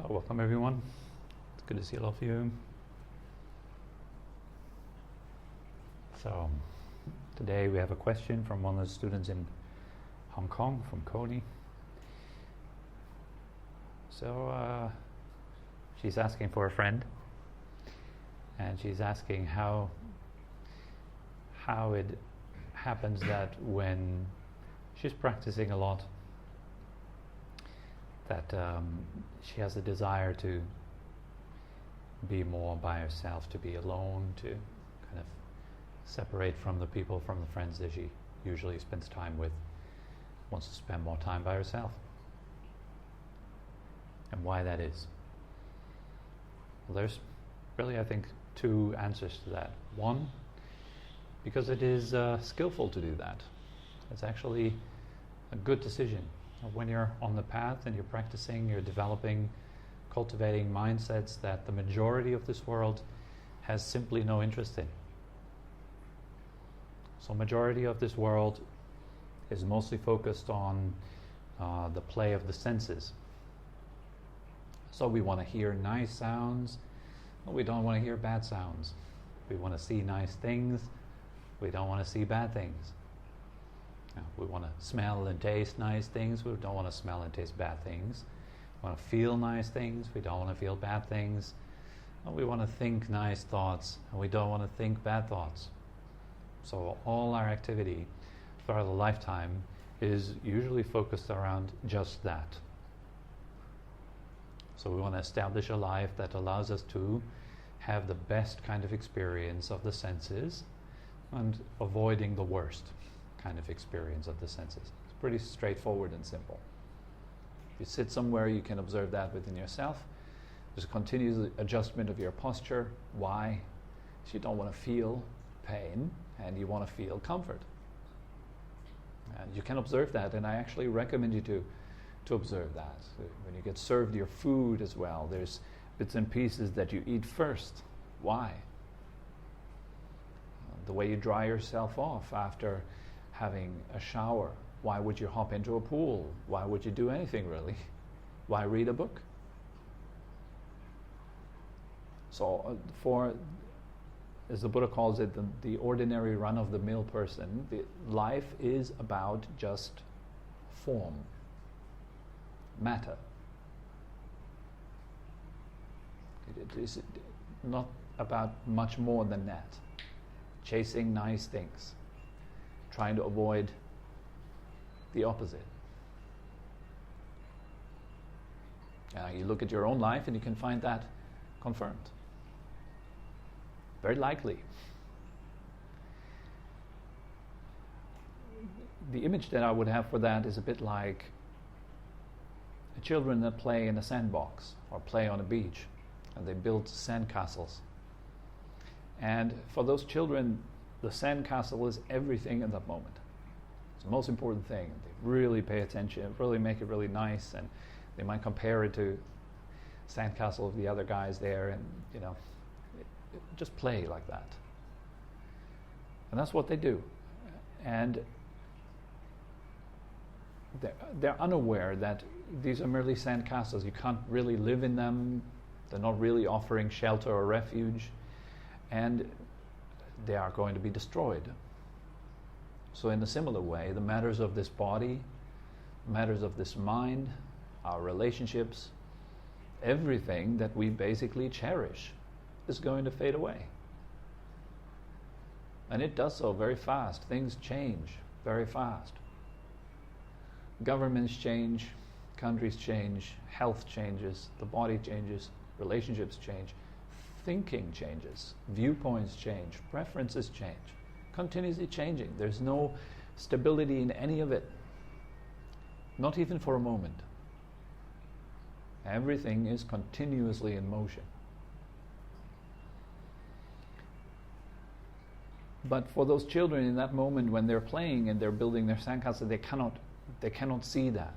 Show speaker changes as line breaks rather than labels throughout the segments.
So welcome everyone. It's good to see all of you. So today we have a question from one of the students in Hong Kong, from Coney. So she's asking for a friend, and she's asking how it happens that when she's practicing a lot, that she has a desire to be more by herself, to be alone, to kind of separate from the people, from the friends that she usually spends time with, wants to spend more time by herself. And why that is. Well, there's really, I think, two answers to that. One, because it is skillful to do that. It's actually a good decision. When you're on the path and you're practicing, you're developing, cultivating mindsets that the majority of this world has simply no interest in. So majority of this world is mostly focused on the play of the senses. So we want to hear nice sounds, but we don't want to hear bad sounds. We want to see nice things, we don't want to see bad things. We want to smell and taste nice things, we don't want to smell and taste bad things. We want to feel nice things, we don't want to feel bad things. We want to think nice thoughts, and we don't want to think bad thoughts. So all our activity throughout the lifetime is usually focused around just that. So we want to establish a life that allows us to have the best kind of experience of the senses and avoiding the worst kind of experience of the senses. It's pretty straightforward and simple. If you sit somewhere, you can observe that within yourself. There's a continuous adjustment of your posture. Why? Because you don't want to feel pain and you want to feel comfort. And you can observe that, and I actually recommend you to observe that. When you get served your food as well, there's bits and pieces that you eat first. Why? The way you dry yourself off after having a shower. Why would you hop into a pool? Why would you do anything really? Why read a book? So as the Buddha calls it, the ordinary run-of-the-mill person, life is about just form, matter. It is not about much more than that. Chasing nice things, trying to avoid the opposite. You look at your own life and you can find that confirmed. Very likely. The image that I would have for that is a bit like children that play in a sandbox or play on a beach, and they build sandcastles. And for those children, the sandcastle is everything in that moment. It's the most important thing. They really pay attention, really make it really nice, and they might compare it to sandcastle of the other guys there, and just play like that. And that's what they do. And they're unaware that these are merely sandcastles. You can't really live in them. They're not really offering shelter or refuge. And they are going to be destroyed. So in a similar way, the matters of this body, matters of this mind, our relationships, everything that we basically cherish is going to fade away. And it does so very fast. Things change very fast. Governments change, countries change, health changes, the body changes, relationships change. Thinking changes, viewpoints change, preferences change, continuously changing. There's no stability in any of it, not even for a moment. Everything is continuously in motion. But for those children in that moment when they're playing and they're building their sandcastle, they cannot see that.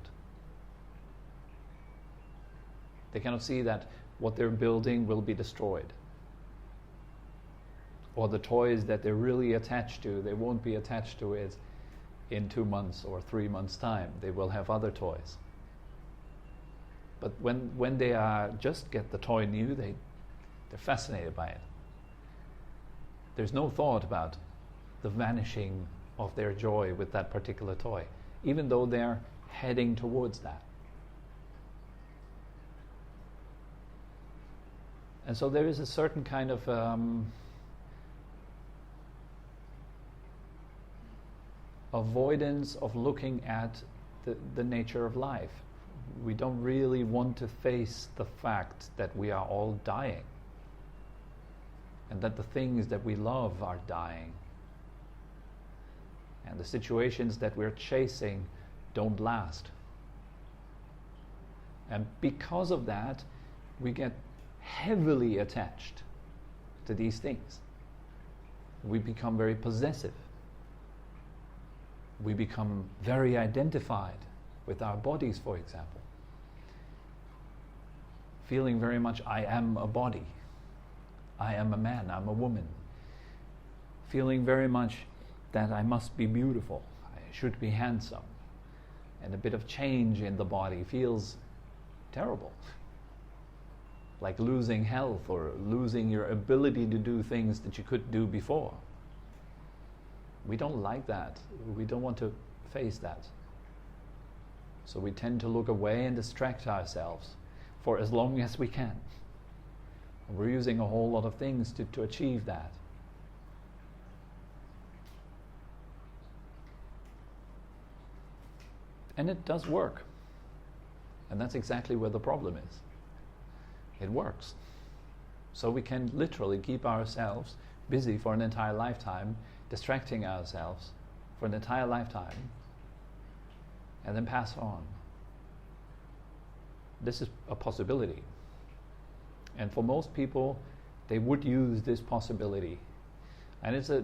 They cannot see that what they're building will be destroyed. Or the toys that they're really attached to, they won't be attached to it in 2 months or 3 months' time. They will have other toys. But when they just get the toy new, they're fascinated by it. There's no thought about the vanishing of their joy with that particular toy, even though they're heading towards that. And so there is a certain kind of avoidance of looking at the nature of life. We don't really want to face the fact that we are all dying, and that the things that we love are dying, and the situations that we're chasing don't last. And because of that, we get heavily attached to these things. We become very possessive. We become very identified with our bodies, for example. Feeling very much, I am a body. I am a man, I'm a woman. Feeling very much that I must be beautiful, I should be handsome. And a bit of change in the body feels terrible. Like losing health or losing your ability to do things that you could do before. We don't like that. We don't want to face that. So we tend to look away and distract ourselves for as long as we can. We're using a whole lot of things to achieve that. And it does work. And that's exactly where the problem is. It works. So we can literally keep ourselves busy for an entire lifetime, distracting ourselves for an entire lifetime, and then pass on. This is a possibility. And for most people, they would use this possibility. And it's a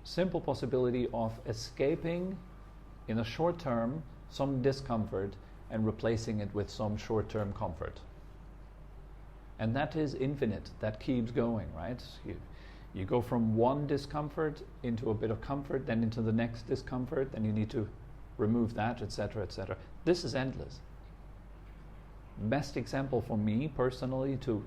simple possibility of escaping in a short term some discomfort and replacing it with some short-term comfort. And that is infinite. That keeps going, right? You go from one discomfort into a bit of comfort, then into the next discomfort, then you need to remove that, etc., etc. This is endless. Best example for me personally to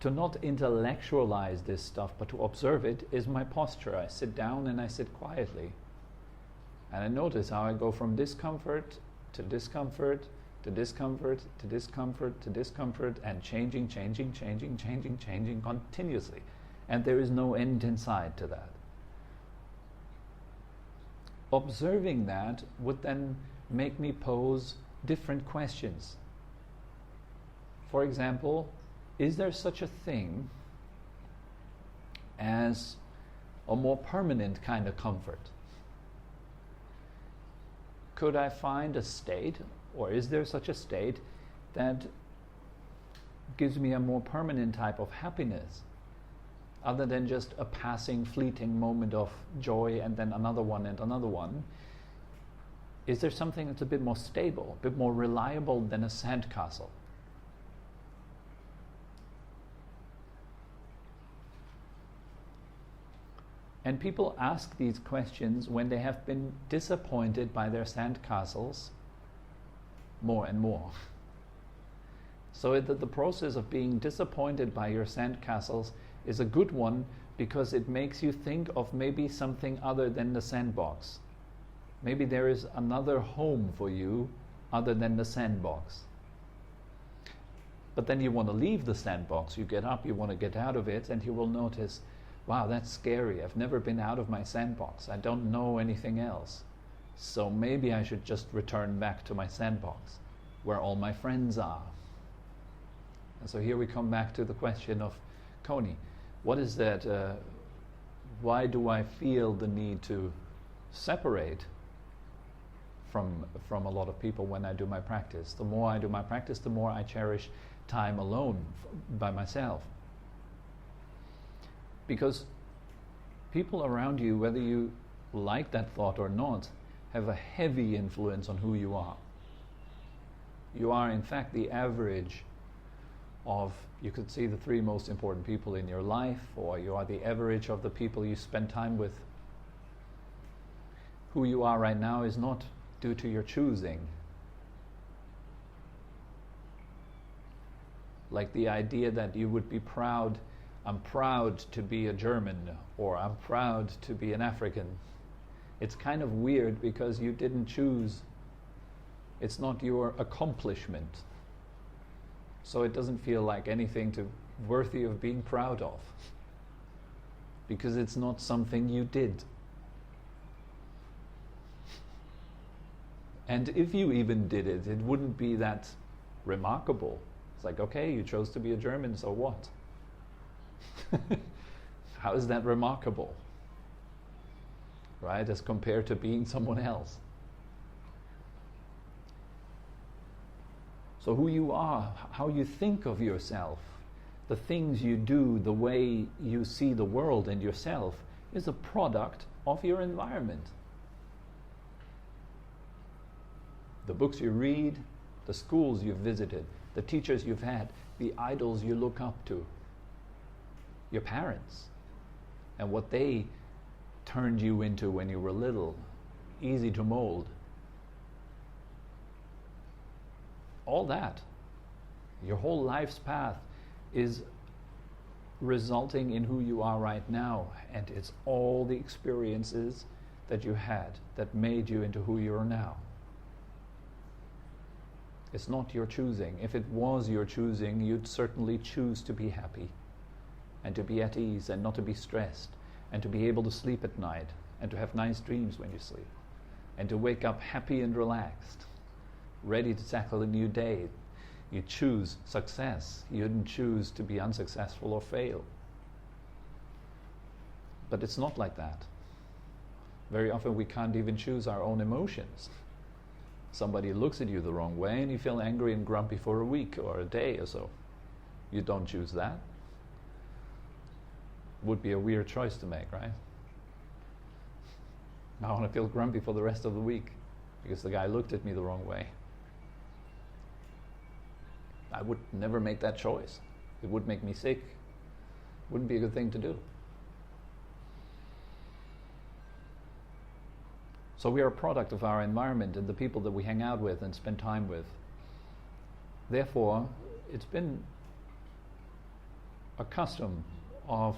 not intellectualize this stuff but to observe it is my posture. I sit down and I sit quietly. And I notice how I go from discomfort to discomfort to discomfort to discomfort to discomfort and changing continuously. And there is no end in sight to that. Observing that would then make me pose different questions. For example, is there such a thing as a more permanent kind of comfort? Could I find a state, or is there such a state that gives me a more permanent type of happiness, other than just a passing, fleeting moment of joy and then another one and another one? Is there something that's a bit more stable, a bit more reliable than a sandcastle? And people ask these questions when they have been disappointed by their sandcastles more and more. So the process of being disappointed by your sandcastles is a good one because it makes you think of maybe something other than the sandbox. Maybe there is another home for you other than the sandbox. But then you want to leave the sandbox. You get up, you want to get out of it, and you will notice, wow, that's scary. I've never been out of my sandbox. I don't know anything else. So maybe I should just return back to my sandbox, where all my friends are. And so here we come back to the question of Coney. What is that? Why do I feel the need to separate from a lot of people when I do my practice? The more I do my practice, the more I cherish time alone by myself. Because people around you, whether you like that thought or not, have a heavy influence on who you are. You are, in fact, the average of, you could see the 3 most important people in your life, or you are the average of the people you spend time with. Who you are right now is not due to your choosing. Like the idea that you would be proud, I'm proud to be a German, or I'm proud to be an African. It's kind of weird because you didn't choose. It's not your accomplishment. So it doesn't feel like anything worthy of being proud of. Because it's not something you did. And if you even did it, it wouldn't be that remarkable. It's like, okay, you chose to be a German, so what? How is that remarkable? Right? As compared to being someone else. So who you are, how you think of yourself, the things you do, the way you see the world and yourself is a product of your environment. The books you read, the schools you've visited, the teachers you've had, the idols you look up to, your parents, and what they turned you into when you were little, easy to mold. All that, your whole life's path is resulting in who you are right now, and it's all the experiences that you had that made you into who you are now. It's not your choosing. If it was your choosing, you'd certainly choose to be happy and to be at ease and not to be stressed and to be able to sleep at night and to have nice dreams when you sleep and to wake up happy and relaxed, ready to tackle a new day. You choose success. You didn't choose to be unsuccessful or fail. But it's not like that. Very often we can't even choose our own emotions. Somebody looks at you the wrong way and you feel angry and grumpy for a week or a day or so. You don't choose that. Would be a weird choice to make, right? I want to feel grumpy for the rest of the week because the guy looked at me the wrong way. I would never make that choice. It would make me sick. Wouldn't be a good thing to do. So we are a product of our environment and the people that we hang out with and spend time with. Therefore, it's been a custom of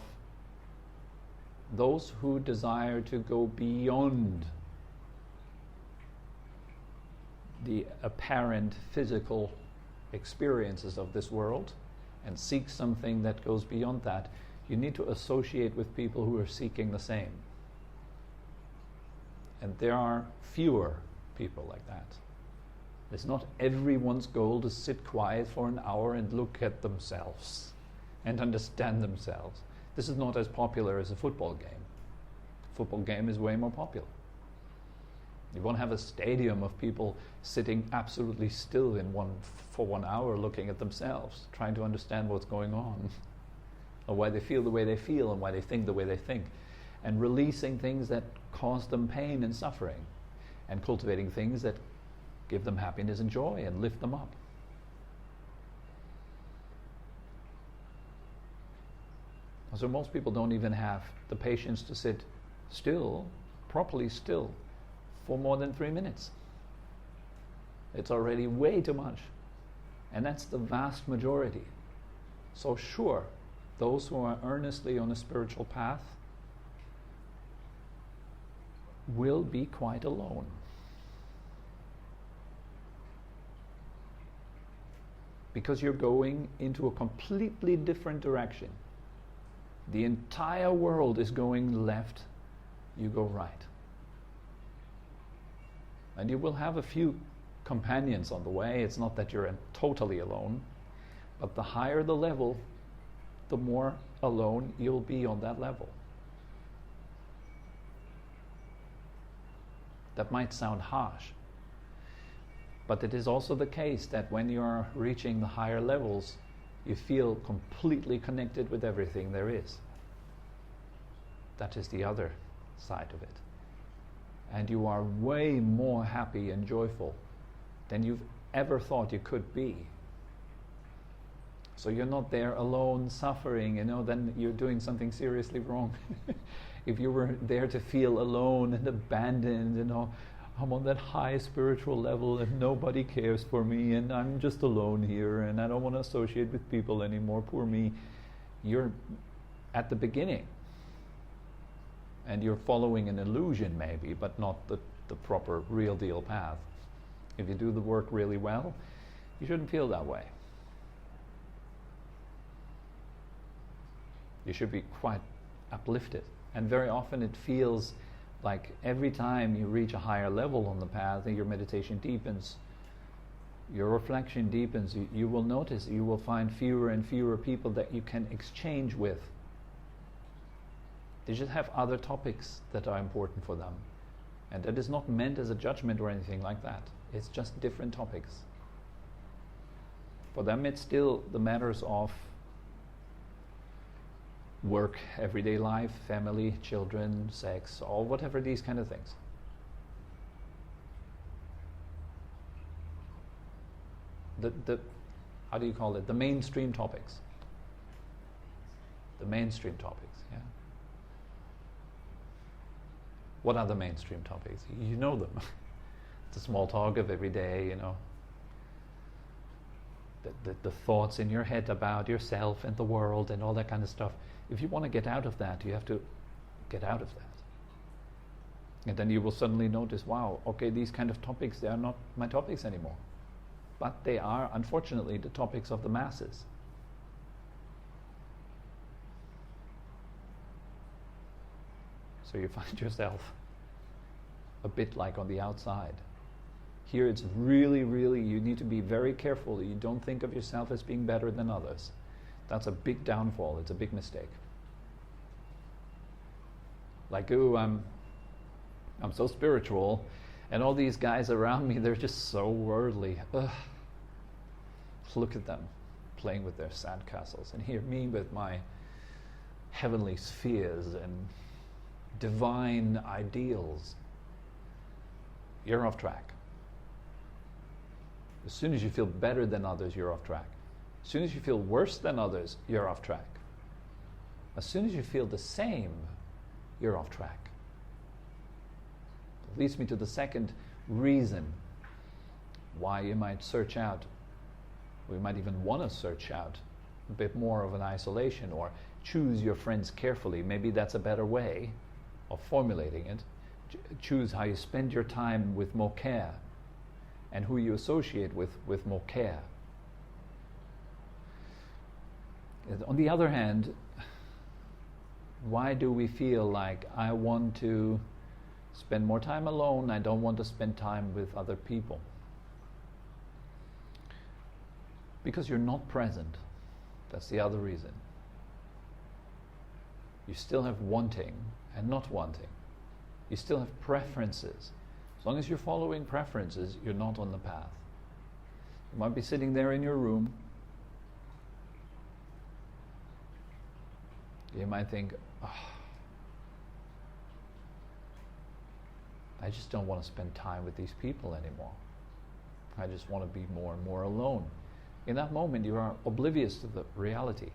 those who desire to go beyond the apparent physical experiences of this world and seek something that goes beyond that. You need to associate with people who are seeking the same. And there are fewer people like that. It's not everyone's goal to sit quiet for an hour and look at themselves and understand themselves. This is not as popular as a football game. A football game is way more popular. You won't have a stadium of people sitting absolutely still for 1 hour looking at themselves, trying to understand what's going on, or why they feel the way they feel and why they think the way they think, and releasing things that cause them pain and suffering, and cultivating things that give them happiness and joy and lift them up. So most people don't even have the patience to sit still, properly still, for more than 3 minutes. It's already way too much. And that's the vast majority. So sure, those who are earnestly on a spiritual path will be quite alone. Because you're going into a completely different direction. The entire world is going left, you go right. And you will have a few companions on the way. It's not that you're totally alone, but the higher the level, the more alone you'll be on that level. That might sound harsh, but it is also the case that when you're reaching the higher levels, you feel completely connected with everything there is. That is the other side of it. And you are way more happy and joyful than you've ever thought you could be. So you're not there alone suffering, then you're doing something seriously wrong. If you were there to feel alone and abandoned, I'm on that high spiritual level and nobody cares for me and I'm just alone here and I don't want to associate with people anymore, poor me. You're at the beginning and you're following an illusion maybe, but not the proper real deal path. If you do the work really well, you shouldn't feel that way. You should be quite uplifted. And very often it feels like every time you reach a higher level on the path and your meditation deepens, your reflection deepens, you will notice, you will find fewer and fewer people that you can exchange with. They just have other topics that are important for them. And that is not meant as a judgment or anything like that. It's just different topics. For them it's still the matters of work, everyday life, family, children, sex, or whatever, these kind of things. The how do you call it? The mainstream topics. The mainstream topics, yeah. What are the mainstream topics? You know them. The small talk of every day, you know. The thoughts in your head about yourself and the world and all that kind of stuff. If you want to get out of that, you have to get out of that. And then you will suddenly notice, wow, okay, these kind of topics, they are not my topics anymore. But they are, unfortunately, the topics of the masses. So you find yourself a bit like on the outside. Here it's really, really, you need to be very careful that you don't think of yourself as being better than others. That's a big downfall, it's a big mistake. Like, ooh, I'm so spiritual, and all these guys around me, they're just so worldly. Ugh. Look at them playing with their sandcastles, and here me with my heavenly spheres and divine ideals. You're off track. As soon as you feel better than others, you're off track. As soon as you feel worse than others, you're off track. As soon as you feel the same, you're off track. It leads me to the second reason why you might search out, or you might even want to search out a bit more of an isolation, or choose your friends carefully. Maybe that's a better way of formulating it. Choose how you spend your time with more care, and who you associate with more care. On the other hand, why do we feel like I want to spend more time alone, I don't want to spend time with other people? Because you're not present. That's the other reason. You still have wanting and not wanting. You still have preferences. As long as you're following preferences, you're not on the path. You might be sitting there in your room. You might think, oh, I just don't want to spend time with these people anymore. I just want to be more and more alone. In that moment, you are oblivious to the reality.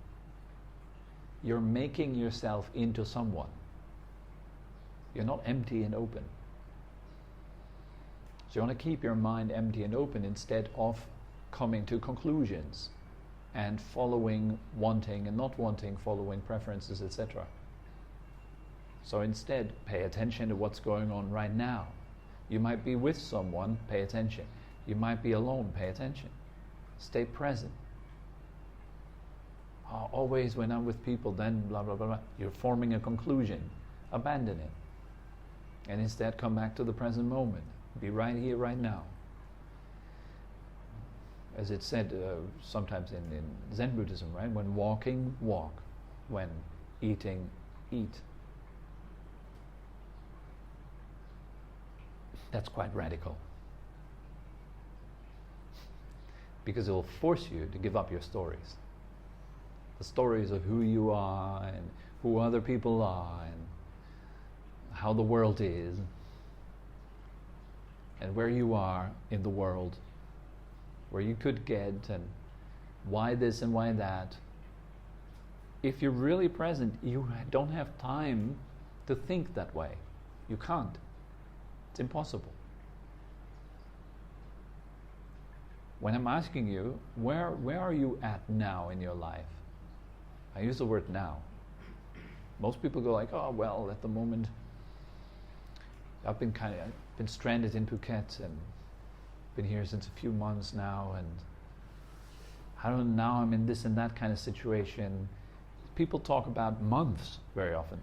You're making yourself into someone. You're not empty and open. So you want to keep your mind empty and open instead of coming to conclusions and following wanting and not wanting, following preferences, etc. So instead, pay attention to what's going on right now. You might be with someone, pay attention. You might be alone, pay attention. Stay present. Always when I'm with people, then blah, blah, blah, blah. You're forming a conclusion. Abandon it. And instead come back to the present moment. Be right here, right now. As it's said sometimes in Zen Buddhism, right? When walking, walk. When eating, eat. That's quite radical. Because it will force you to give up your stories. The stories of who you are and who other people are and how the world is and where you are in the world, where you could get and why this and why that. If you're really present, you don't have time to think that way. You can't. It's impossible. when I'm asking you, where are you at now in your life? I use the word now. Most people go like, oh, well, at the moment, I've been stranded in Phuket and been here since a few months now, and I don't know, now I'm in this and that kind of situation. People talk about months very often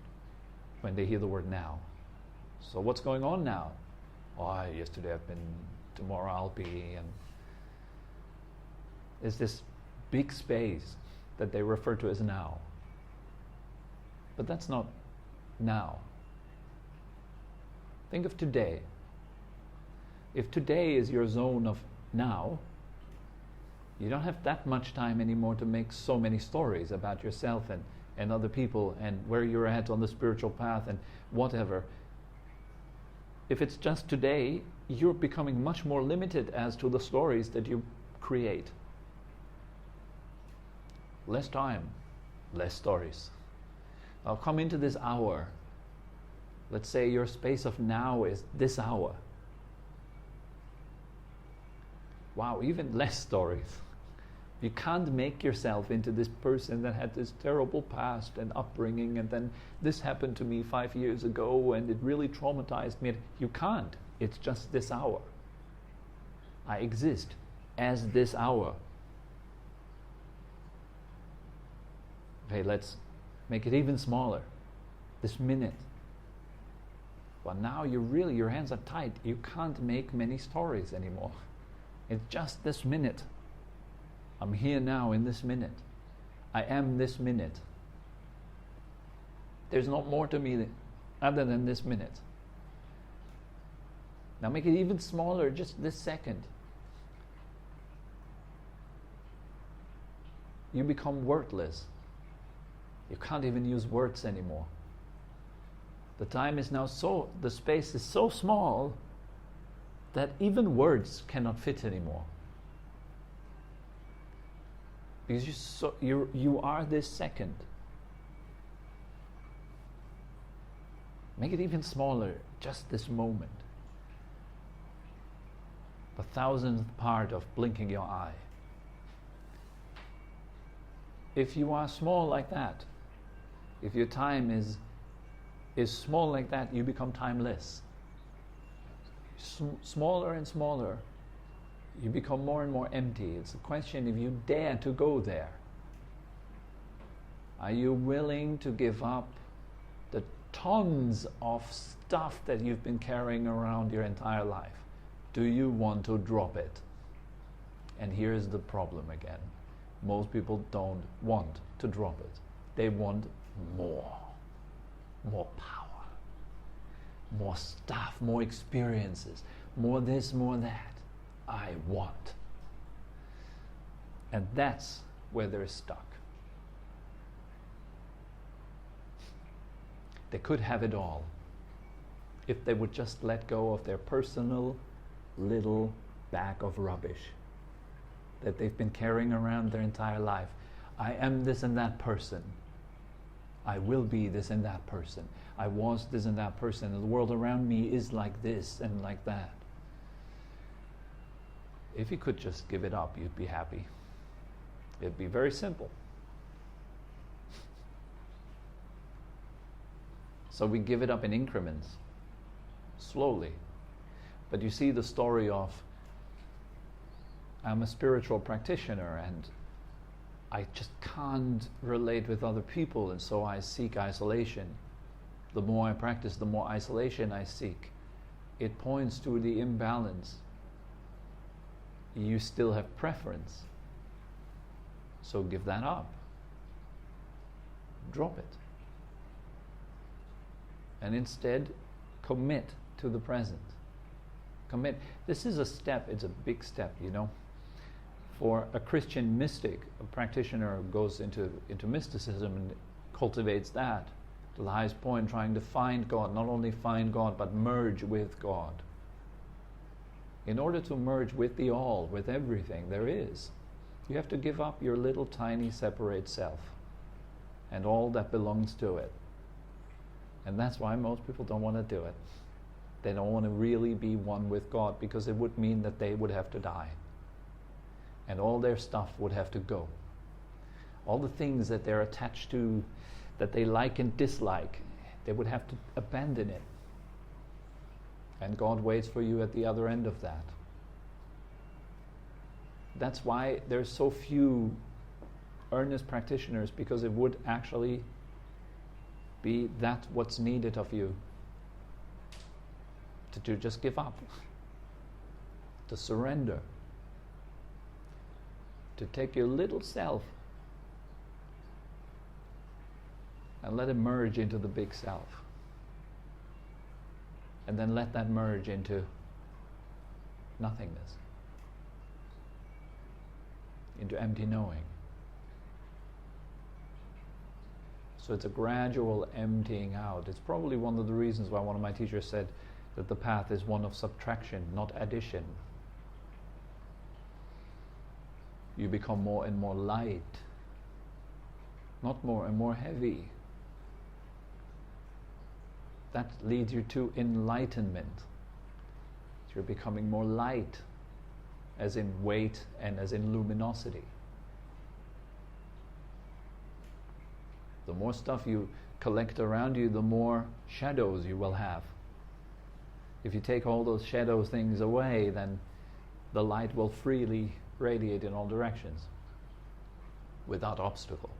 when they hear the word now. So what's going on now? Oh, yesterday I've been, tomorrow I'll be, and there's this big space that they refer to as now. But that's not now. Think of today. If today is your zone of now, you don't have that much time anymore to make so many stories about yourself and other people and where you're at on the spiritual path and whatever. If it's just today, you're becoming much more limited as to the stories that you create. Less time, less stories. I'll come into this hour. Let's say your space of now is this hour. Wow, even less stories. You can't make yourself into this person that had this terrible past and upbringing, and then this happened to me 5 years ago and it really traumatized me. You can't. It's just this hour. I exist as this hour. Okay, let's make it even smaller. This minute. Well, now your hands are tied. You can't make many stories anymore. It's just this minute. I'm here now in this minute. I am this minute. There's not more to me other than this minute. Now make it even smaller, just this second. You become wordless. You can't even use words anymore. The time is now the space is so small that even words cannot fit anymore. Because you are this second. Make it even smaller, just this moment. The 1,000th part of blinking your eye. If you are small like that, if your time is small like that, you become timeless. Smaller and smaller, you become more and more empty. It's a question if you dare to go there. Are you willing to give up the tons of stuff that you've been carrying around your entire life? Do you want to drop it? And here's the problem again. Most people don't want to drop it. They want more power, more stuff, more experiences, more this, more that. I want. And that's where they're stuck. They could have it all if they would just let go of their personal little bag of rubbish that they've been carrying around their entire life. I am this and that person. I will be this and that person. I was this and that person. And the world around me is like this and like that. If you could just give it up, you'd be happy. It'd be very simple. So we give it up in increments, slowly. But you see the story of, I'm a spiritual practitioner and I just can't relate with other people, and so I seek isolation. The more I practice, the more isolation I seek. It points to the imbalance. You still have preference. So give that up. Drop it. And instead, commit to the present. Commit. This is a step, it's a big step, you know. For a Christian mystic, a practitioner who goes into mysticism and cultivates that to the highest point, trying to find God, not only find God, but merge with God. In order to merge with the all, with everything there is, you have to give up your little tiny separate self and all that belongs to it. And that's why most people don't want to do it. They don't want to really be one with God, because it would mean that they would have to die. and all their stuff would have to go. All the things that they're attached to, that they like and dislike, they would have to abandon it. And God waits for you at the other end of that. That's why there's so few earnest practitioners, because it would actually be that what's needed of you. To just give up. To surrender. To take your little self and let it merge into the big self. And then let that merge into nothingness. Into empty knowing. So it's a gradual emptying out. It's probably one of the reasons why one of my teachers said that the path is one of subtraction, not addition. You become more and more light, not more and more heavy. That leads you to enlightenment. So you're becoming more light, as in weight and as in luminosity. The more stuff you collect around you, the more shadows you will have. If you take all those shadow things away, then the light will freely radiate in all directions without obstacle.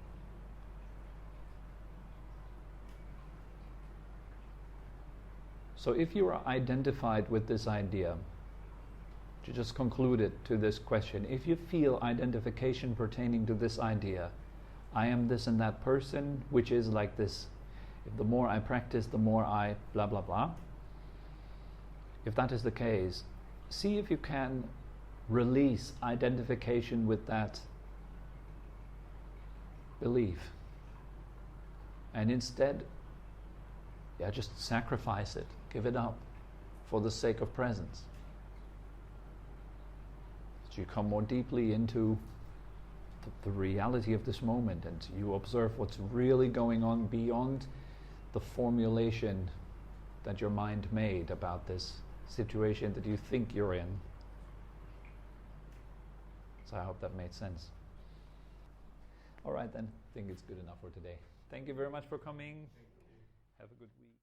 So if you are identified with this idea, to just conclude it to this question, if you feel identification pertaining to this idea, I am this and that person, which is like this. If the more I practice, the more I blah blah blah. If that is the case, see if you can release identification with that belief. And instead, just sacrifice it, give it up for the sake of presence. So you come more deeply into the reality of this moment, and you observe what's really going on beyond the formulation that your mind made about this situation that you think you're in. So I hope that made sense. All right then, I think it's good enough for today. Thank you very much for coming. Have a good week.